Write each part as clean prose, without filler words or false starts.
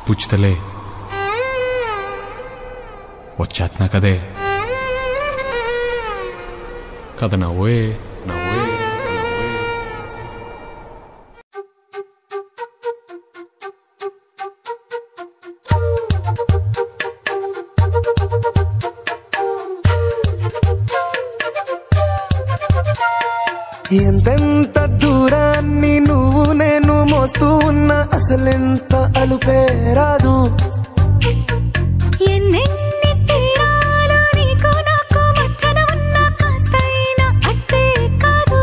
పుచ్చుతలే వచ్చేస్తున్నా కదే కథ నవ్వే నవ్వే ఎంతెంత దూరాన్ని నువ్వు నేను మోస్తూ ఉన్నా అసలెంత అలుపే రాదు. ఎన్నెన్ని తీరాలు నీకు నాకు మధ్యన ఉన్న కాస్తైనా అట్టే కాదు.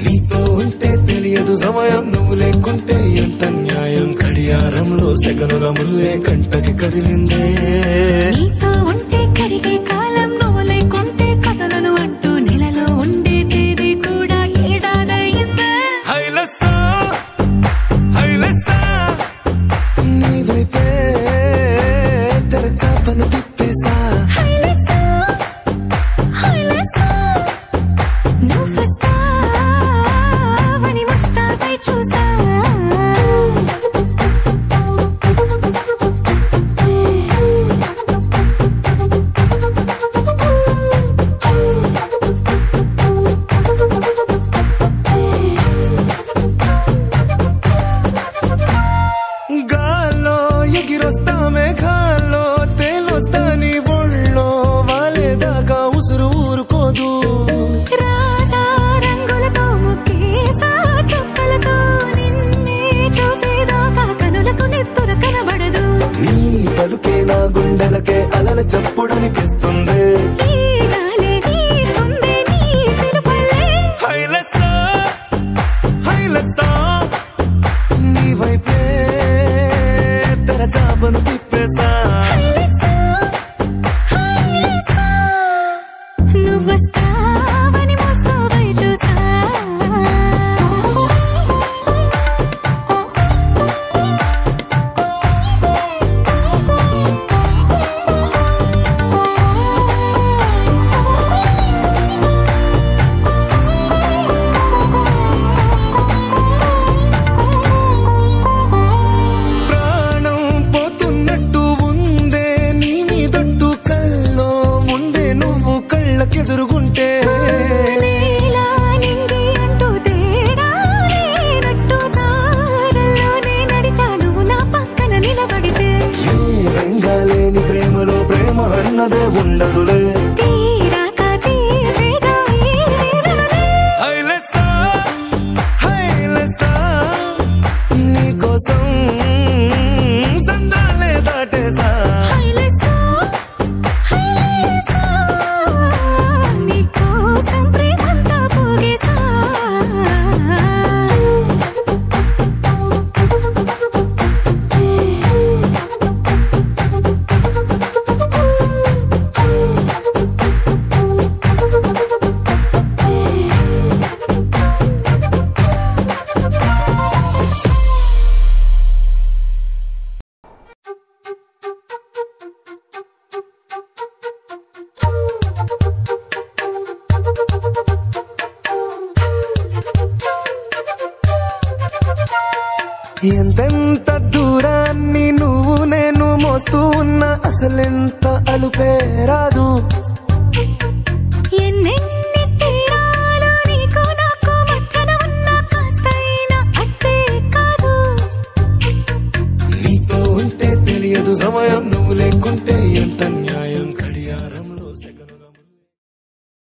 నీతో ఉంటే తెలియదు సమయం, నువ్వు లేకుంటే ఎంత న్యాయం. గడియారంలో సెకనుల ముల్లే కంటకి కదిలిందే. నీతో ఉంటే కరిగే కాలం, నువ్వు లేకుంటే కథలను అంటూ నెలలో ఉండే తేదీ కూడా ఏడాదయ్యిందే. హైలెస్సా హైలెస్సా నీ వైపే తెరచాపను తిప్పేసా. హైలెస్సా హైలెస్సా నువ్వు వస్తావని వస్తావై చూసా. గాల్లో ఎగిరొస్తా మేఘాల్లో తేలొస్తా నీ ఒళ్ళో వాలేదాకా ఉసురు ఊరుకోదు. రాజా రంగులతో ముక్కేసా చుక్కలతో నిన్నే చూసేదాకా కనులకు నెత్తుర కనబడదు. నీ పలుకే నా గుండెలకే అలల చప్పుడనిపిస్తుంది. ఈ గాలే వీస్తుంది నీ పిలుపులే. హైలెస్సా హైలెస్సా నీ వైపే తెరచాపను తిప్పేసా. హైలెస్సా హైలెస్సా నువ్వు వస్తావని మోస్తావై చూసా. ప్రాణం పోతున్నట్టు ఉందే నీ మీదొట్టు కల్లో ఉండే నువ్వు కళ్ళకెదురుగుంటే. నేలా నింగి అంటూ తేడా లేనట్టు దారుల్లోనే నడిచా నువ్వు నా పక్కన నిలబడితే. ఏ బెంగాలేని ప్రేమలో ప్రేమ అన్నదే ఉండదులే. తీరాక తీరేగా ఈ వేదనలే. హైలెస్సా హైలెస్సా నీకోసం సందాలే దాటేసా. హైలెస్సా హైలెస్సా నీకోసం ప్రేమంతా పోగేసా. ఎంతెంత దూరాన్ని నువ్వు నేను మోస్తూ ఉన్నా అసలెంత అలుపే రాదు. ఎన్నెన్ని తీరాలు నీకు నాకు మధ్యన ఉన్న కాస్తైనా అట్టే కాదు. నీతో ఉంటే తెలియదు సమయం, నువ్వు లేకుంటే ఎంత